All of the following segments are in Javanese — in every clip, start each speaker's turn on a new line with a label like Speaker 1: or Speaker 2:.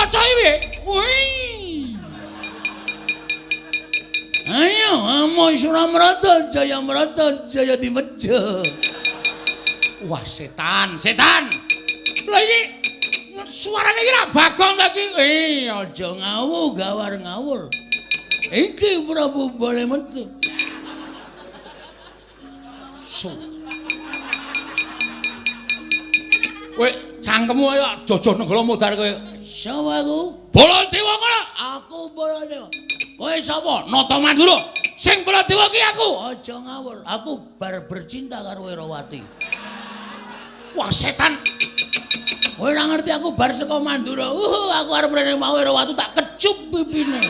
Speaker 1: maca iki. Wih. Ayo, amo Suramrata, Jaya dimeja. Wah, setan. Lha iki suarane iki ra Bagong ta iki. Aja gawar ngawur. Iki Prabu boleh metu. Kowe cangkemmu ayo jojo negara modar kowe. Sapa aku? Baladewa kowe. Aku Baladewa. Kowe sapa? Nata Mandura. Sing Baladewa ki aku. Aja ngawur. Aku bar bercinta karo Werawati. Wah, setan. Kowe ora ngerti aku bar saka Mandura. Aku arep rene mau Werawati tak kecup pipine.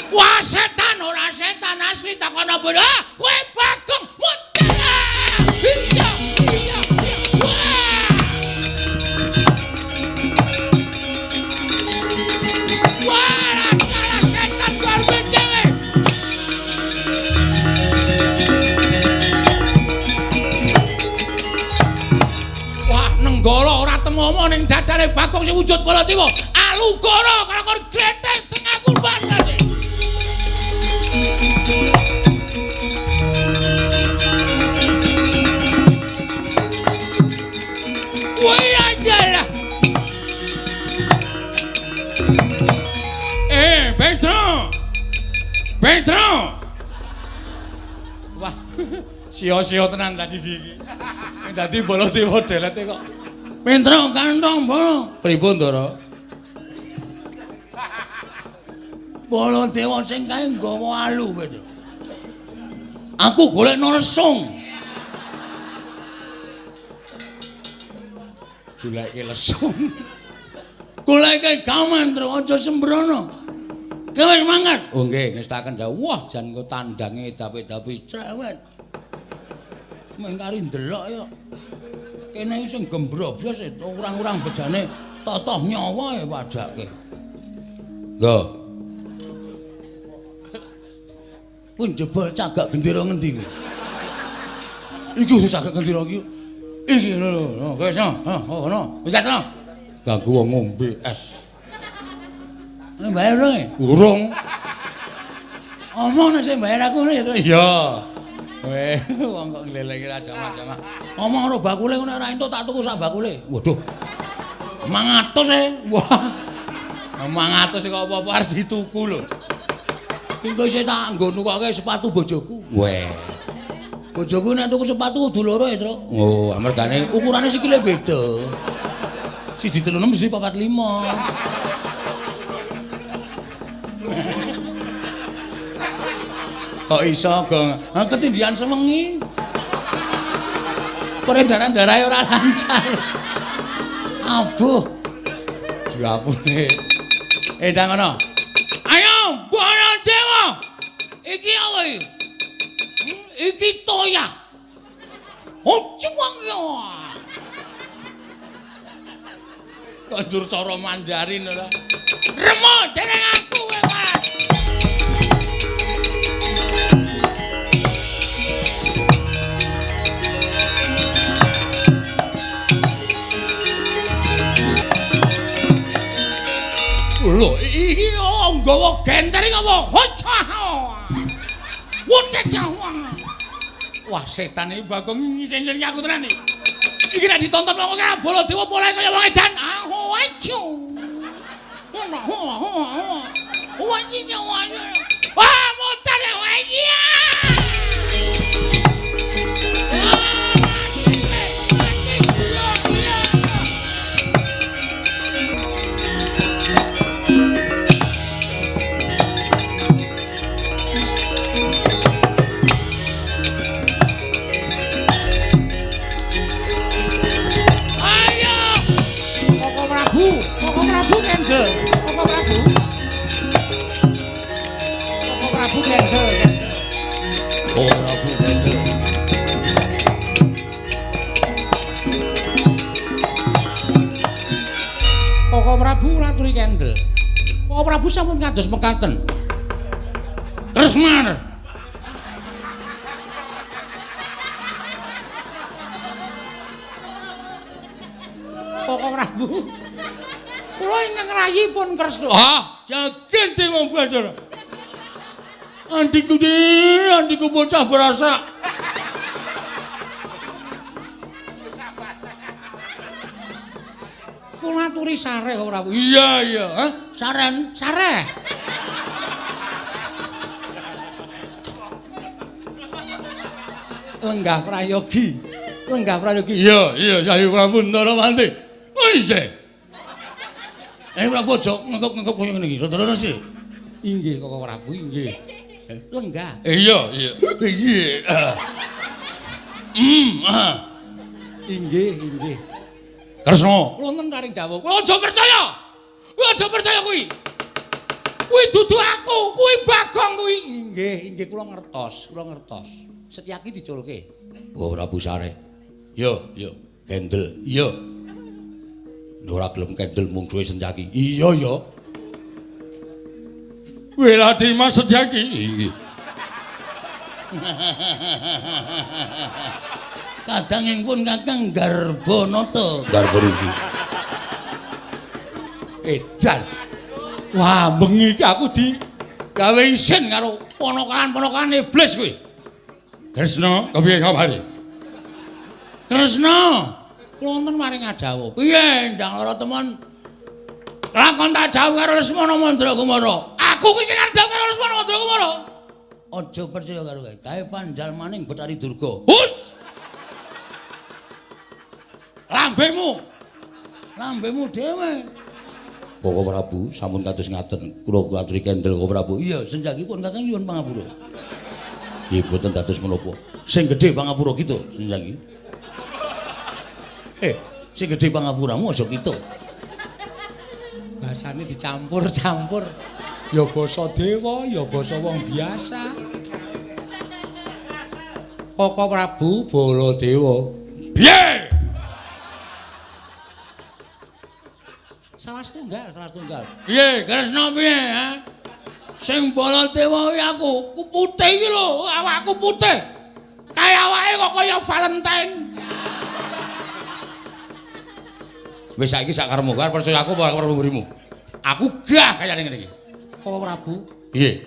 Speaker 1: Wah, setan ora setan asli takono bodoh. Kowe Bagong modar. Iya. Nenggala ora temomo ning dadane Bagong sing wujud Baladewa. Alugara karo gretek tengah kurban. Woi ajalah. Bestro. Wah, sia-sia tenan ta siji iki. Dadi Baladewa delete kok. Pentro kantong bolo. Pripun, Ndara? Baladewa sing kae nggawa alu kowe. Aku golek lesung. Goleki lesung. Goleki gaman, Tru, aja sembrono. Kowe wis mangan? Oh nggih, ngestaken dawuh. Wah, jan kok tandange dapi-dapi cewek. Mengkari ndelok ya. Kene sing gembroblos urang-urang bejane totoh nyawa ya padake. Lho. Pun jebol cagak gendera ngendi kuwi? Iki wis cagak gendera iki. Iki lho, wis no. Ngono. Wikat no. Ganggu wong ngombe es. Bayar dong. Urung. Omong nek sing bayar aku ya. Iya. Weh, wong kok nglelengi ra jamaah-jamaah. Omong karo bakule ngono ora entuk tak tuku sak bakule. Waduh. 500 Wah. 500 kok apa-apa arep dituku lho. Engko isih tak nggo nukoke sepatu bojoku. Weh. Bojoku nek tuku sepatu kudu loro ya, Tru. Oh, amargane ukurane sikile beda. Siji 36 siji 45. Kok iso, Gong? Ketindihan sewengi. Peredaran-darahe ora lancar. Abuh. Diapune. Ndang ngono. Ayo, Baladewa. Iki apa iki? Iki toya. Cuwang yo. Kondur cara Mandarin ora. Remo dening aku kowe. Lho, iki nggawa genter iki apa? Hocah. Wocah. Wah, setan iki Bagong ngising-ising aku tenan iki. Iki nek ditonton wong kaya Baladewa pola kaya wong edan. Ajo. Wah, mutar ya iki. Prabu Kendel. Prabu Kendel. Oh, Prabu Kendel. Koko Prabu Ratri Kendel. Koko Prabu sampun kados mekaten. Tresman. Koko Prabu. Kula ingkang
Speaker 2: rayipun Kresna.
Speaker 1: Jagen Dewa Bathara. Andiku bocah berasa.
Speaker 2: Kula aturi sare kok Prabu.
Speaker 1: Iya. Saren.
Speaker 2: Sare. Lenggah prayogi.
Speaker 1: Iya, Sayu Prabu Ndarawanti. Wise. Prabu aja ngekok koyo ngene iki. Terus sih.
Speaker 2: Inggih Koko Prabu, inggih. Lenggah.
Speaker 1: Iya.
Speaker 2: Inggih.
Speaker 1: Kresna.
Speaker 2: Wonten paring dawuh.
Speaker 1: Kula aja percaya. Kuwi. Kuwi dudu aku, kuwi Bagong kuwi.
Speaker 2: Inggih kula ngertos. Setyaki diculke.
Speaker 1: Oh Prabu Sare. Yo, kendel. Yo. Ora gelem kendel mung duwe Setyaki. Iya. Weladi Mas Setyaki. Inggih. Kadangipun Kakang Garbonata. Garborusi.
Speaker 2: Edan. Wah, bengi iki aku di
Speaker 1: Gawe isin karo ponokan-ponokan iblis kuwi. Kresna, kepiye kabare? Kresna,
Speaker 2: kula wonten maring adawuh.
Speaker 1: piye ndang lara temen? Lakon tak dawuh karo Lesmana Mandragumara. Aku kuwi sing dawuh karo Lesmana Mandragumara. Aja percaya karo kowe. Gawe pandal maning Betari Durga. Hus! Lambemu dhewe. Koko Prabu sampun kados ngaten. Kula aturi kendel Koko Prabu. Iya, Setyaki pun Kakang nyuwun pangapura. Nggih boten dados menapa. Sing gedhe pangapura gitu, Setyaki. Sing gedhe pangapuramu aja gitu.
Speaker 2: Basane dicampur-campur. Ya basa dewa, ya basa wong biasa. Koko Prabu Baladewa.
Speaker 1: Piye?
Speaker 2: Salah setunggal.
Speaker 1: Piye, Kresna piye, ha? Sing Baladewa kuwi aku, ku putih iki lho, awakku putih. Kaya awake kok kaya Valentine. Wis saiki sak karepmu, karo percaya aku apa karo mrimu. Aku gah kaya ngene iki.
Speaker 2: Koko Prabu,
Speaker 1: Piye?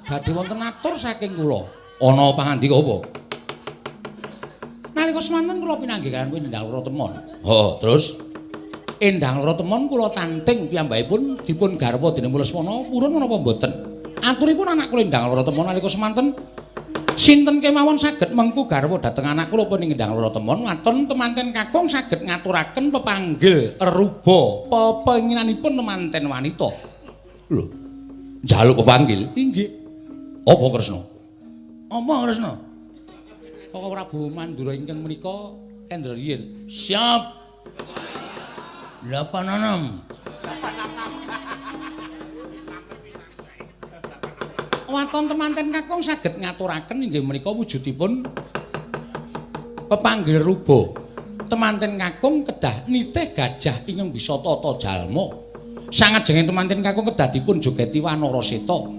Speaker 2: badhe wonten atur saking kula.
Speaker 1: Ana pangandika apa?
Speaker 2: Nalika semanten kula pinanggih kan Endang Loro Temon.
Speaker 1: Terus
Speaker 2: Endang Loro Temon kula tanting piyambakipun dipun garwa dening Lesmana purun menapa mboten. Aturipun anak kula Endang Loro Temon nalika semanten sinten kemawon saged mengku garwa dhateng anak kula pun Endang Loro Temon ngaton temanten kakung saged ngaturaken pepanggil ruba pepenginanipun temanten wanita.
Speaker 1: lho, njaluk pepanggil.
Speaker 2: Inggih.
Speaker 1: Apa Kresna?
Speaker 2: Koko Prabu Mandura ingkang menika kendel-yen.
Speaker 1: Siap. 86.
Speaker 2: Waton temanten kakung saged ngaturaken inggih menika wujudipun pepanggil ruba. Temanten kakung kedah nitih gajah ingkang bisa tata jalma. Sangajenging temanten kakung kedah dipun jogeti wanara seta.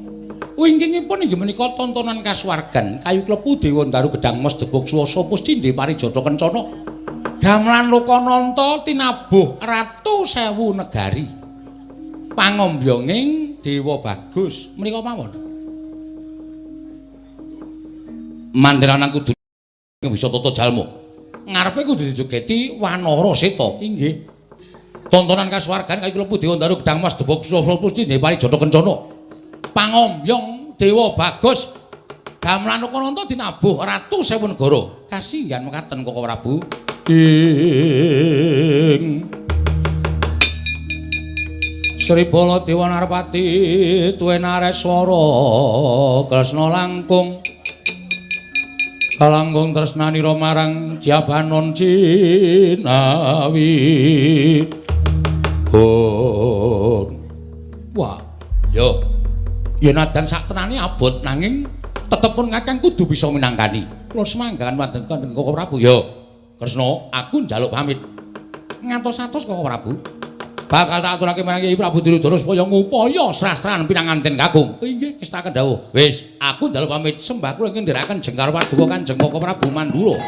Speaker 2: Wingkingipun inggih menika tontonan kasuwargan kayu klepu Dewa Daru Gedang Mas Debok Swasa Puscindhe Parijata Kencana. Gamelan Lokananta tinabuh Ratu Sewu Negari. Pangombyonging Dewa Bagus menika mawon.
Speaker 1: Mandiranan kudu bisa tata jalma.
Speaker 2: Ngarepe kudu dijogeti wanara seta.
Speaker 1: Inggih.
Speaker 2: Tontonan kasuwargan kayu klepu Dewa Daru Gedang Mas Debok Swasa Puscindhe Parijata Kencana. Pangombyong Dewa Bagus. Gamelan Lokananta dinabuh Ratu Sewu Negara. Kasinggihan mekaten Koko Prabu. Sri Baladewa Narpati tuwe nareswara Kresna langkung kalangkung tresnanira marang Jabanon Cinawi. Wah, yo yen adan sak tenane abot nanging tetepun Kakang kudu bisa minangkani. Kula semanggakan wonten Koko Prabu. Yo Kresna, aku njaluk pamit. Ngantos-atos Koko Prabu. Bakal tak aturake marang Kyai Prabu Duryudana supaya ngupaya srasran pinanganten kakung. Inggih, ngestaken dawuh. Wis, aku njaluk pamit. Sembah kula ingkang ndherekaken jengkar paduka Kanjeng Koko Prabu Mandura.